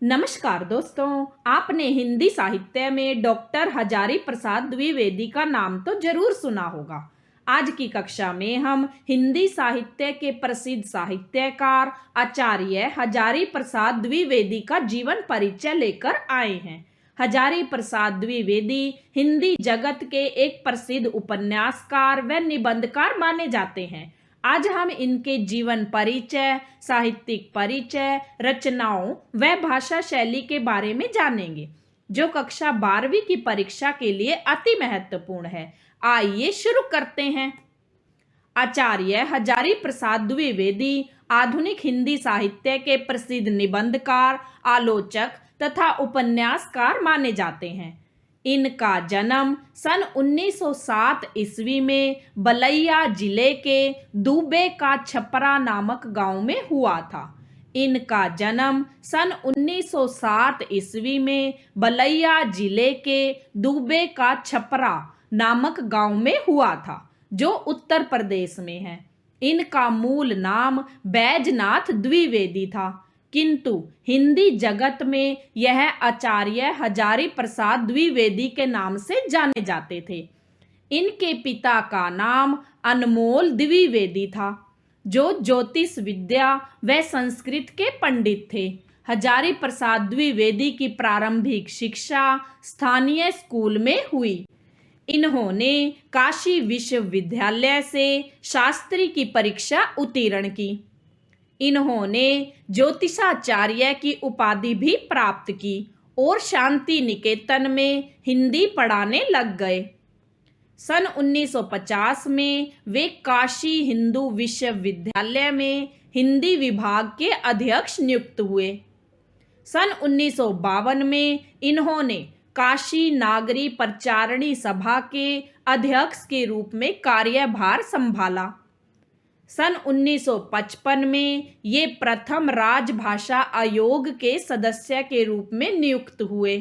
नमस्कार दोस्तों, आपने हिंदी साहित्य में डॉक्टर हजारी प्रसाद द्विवेदी का नाम तो जरूर सुना होगा। आज की कक्षा में हम हिंदी साहित्य के प्रसिद्ध साहित्यकार आचार्य हजारी प्रसाद द्विवेदी का जीवन परिचय लेकर आए हैं। हजारी प्रसाद द्विवेदी हिंदी जगत के एक प्रसिद्ध उपन्यासकार व निबंधकार माने जाते हैं। आज हम इनके जीवन परिचय, साहित्यिक परिचय, रचनाओं व भाषा शैली के बारे में जानेंगे, जो कक्षा 12वीं की परीक्षा के लिए अति महत्वपूर्ण है। आइए शुरू करते हैं। आचार्य हजारी प्रसाद द्विवेदी आधुनिक हिंदी साहित्य के प्रसिद्ध निबंधकार, आलोचक तथा उपन्यासकार माने जाते हैं। इनका जन्म सन 1907 ईस्वी में बलैया जिले के दुबे का छपरा नामक गांव में हुआ था। इनका जन्म सन 1907 ईस्वी में बलैया जिले के दुबे का छपरा नामक गांव में हुआ था, जो उत्तर प्रदेश में है। इनका मूल नाम बैजनाथ द्विवेदी था, किंतु हिंदी जगत में यह आचार्य हजारी प्रसाद द्विवेदी के नाम से जाने जाते थे। इनके पिता का नाम अनमोल द्विवेदी था, जो ज्योतिष विद्या व संस्कृत के पंडित थे। हजारी प्रसाद द्विवेदी की प्रारंभिक शिक्षा स्थानीय स्कूल में हुई। इन्होंने काशी विश्वविद्यालय से शास्त्री की परीक्षा उत्तीर्ण की। इन्होंने ज्योतिषाचार्य की उपाधि भी प्राप्त की और शांति निकेतन में हिंदी पढ़ाने लग गए। सन 1950 में वे काशी हिंदू विश्वविद्यालय में हिंदी विभाग के अध्यक्ष नियुक्त हुए। सन 1952 में इन्होंने काशी नागरी प्रचारणी सभा के अध्यक्ष के रूप में कार्यभार संभाला। सन 1955 में ये प्रथम राजभाषा आयोग के सदस्य के रूप में नियुक्त हुए।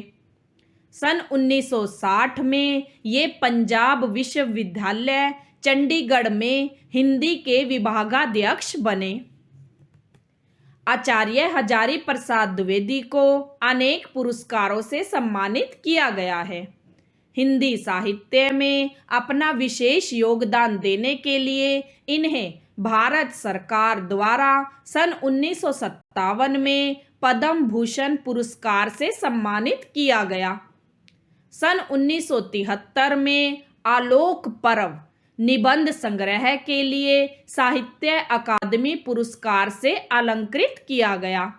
सन 1960 में ये पंजाब विश्वविद्यालय चंडीगढ़ में हिंदी के विभागाध्यक्ष बने। आचार्य हजारी प्रसाद द्विवेदी को अनेक पुरस्कारों से सम्मानित किया गया है। हिंदी साहित्य में अपना विशेष योगदान देने के लिए इन्हें भारत सरकार द्वारा सन 1957 में पद्म भूषण पुरस्कार से सम्मानित किया गया। सन 1973 में आलोक पर्व निबंध संग्रह के लिए साहित्य अकादमी पुरस्कार से अलंकृत किया गया।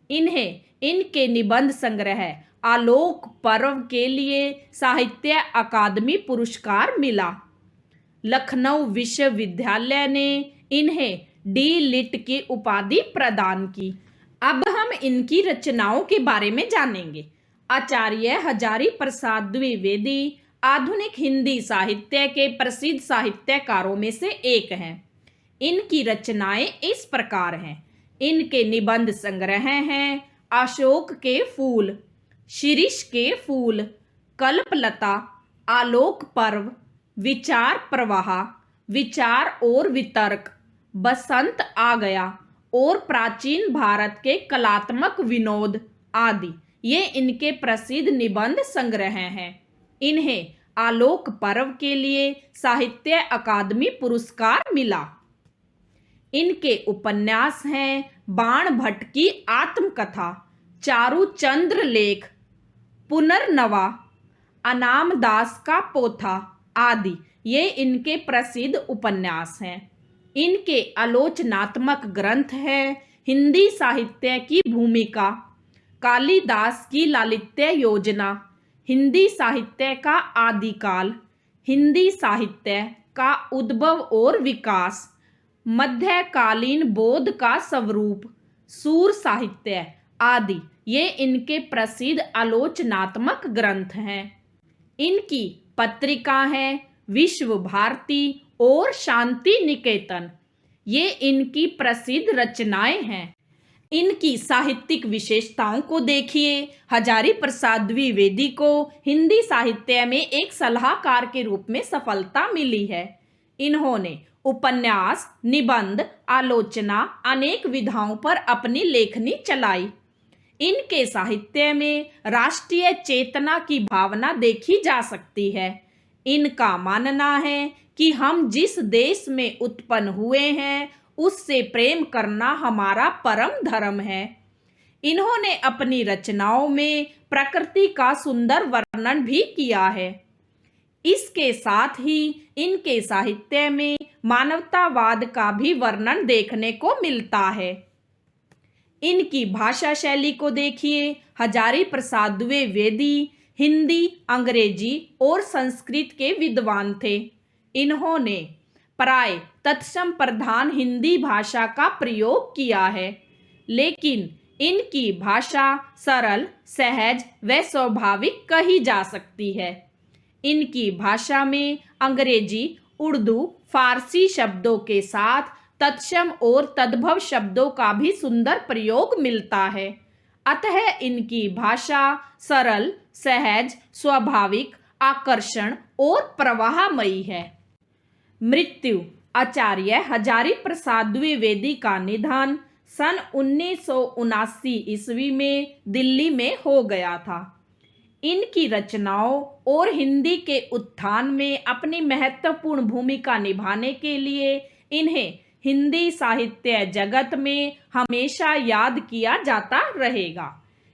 इन्हें इनके निबंध संग्रह आलोक पर्व के लिए साहित्य अकादमी पुरस्कार मिला। लखनऊ विश्वविद्यालय ने इन्हें डी लिट की उपाधि प्रदान की। अब हम इनकी रचनाओं के बारे में जानेंगे। आचार्य हजारी प्रसाद द्विवेदी आधुनिक हिंदी साहित्य के प्रसिद्ध साहित्यकारों में से एक हैं। इनकी रचनाएं इस प्रकार हैं। इनके निबंध संग्रह हैं अशोक के फूल, शिरीष के फूल, कल्पलता, आलोक पर्व, विचार प्रवाह, विचार और वितर्क, बसंत आ गया और प्राचीन भारत के कलात्मक विनोद आदि ये इनके प्रसिद्ध निबंध संग्रह हैं। इन्हें आलोक पर्व के लिए साहित्य अकादमी पुरस्कार मिला। इनके उपन्यास हैं बाण भट्ट की आत्मकथा, चारू चंद्र लेख, पुनर्नवा, अनाम दास का पोथा आदि ये इनके प्रसिद्ध उपन्यास हैं। इनके आलोचनात्मक ग्रंथ हैं हिंदी साहित्य की भूमिका, कालिदास की लालित्य योजना, हिंदी साहित्य का आदिकाल, हिंदी साहित्य का उद्भव और विकास, मध्यकालीन बौद्ध का स्वरूप, सूर साहित्य आदि ये इनके प्रसिद्ध आलोचनात्मक ग्रंथ हैं। इनकी पत्रिका है विश्व भारती और शांति निकेतन, ये इनकी प्रसिद्ध रचनाएं हैं। इनकी साहित्यिक विशेषताओं को देखिए। हजारी प्रसाद द्विवेदी को हिंदी साहित्य में एक सलाहकार के रूप में सफलता मिली है। इन्होंने उपन्यास, निबंध, आलोचना अनेक विधाओं पर अपनी लेखनी चलाई। इनके साहित्य में राष्ट्रीय चेतना की भावना देखी जा सकती है। इनका मानना है कि हम जिस देश में उत्पन्न हुए हैं उससे प्रेम करना हमारा परम धर्म है। इन्होंने अपनी रचनाओं में प्रकृति का सुंदर वर्णन भी किया है। इसके साथ ही इनके साहित्य में मानवतावाद का भी वर्णन देखने को मिलता है। इनकी भाषा शैली को देखिए। हजारी प्रसाद द्विवेदी हिंदी, अंग्रेजी और संस्कृत के विद्वान थे। इन्होंने प्राय तत्सम प्रधान हिंदी भाषा का प्रयोग किया है, लेकिन इनकी भाषा सरल, सहज व स्वाभाविक कही जा सकती है। इनकी भाषा में अंग्रेजी, उर्दू, फारसी शब्दों के साथ तत्सम और तद्भव शब्दों का भी सुंदर प्रयोग मिलता है। अतः इनकी भाषा सरल, सहज, स्वाभाविक, आकर्षण और प्रवाहमयी है। मृत्यु। आचार्य हजारी प्रसाद द्विवेदी का निधन सन 1979 ईस्वी में दिल्ली में हो गया था। इनकी रचनाओं और हिंदी के उत्थान में अपनी महत्वपूर्ण भूमिका निभाने के लिए इन्हें हिंदी साहित्य जगत में हमेशा याद किया जाता रहेगा।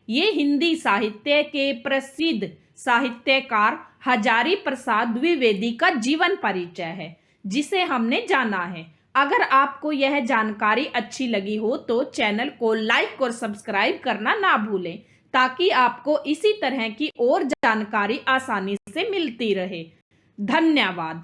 ये हिंदी साहित्य के प्रसिद्ध साहित्यकार हजारी प्रसाद द्विवेदी का जीवन परिचय है, जिसे हमने जाना है। अगर आपको यह जानकारी अच्छी लगी हो तो चैनल को लाइक और सब्सक्राइब करना ना भूलें, ताकि आपको इसी तरह की और जानकारी आसानी से मिलती रहे। धन्यवाद।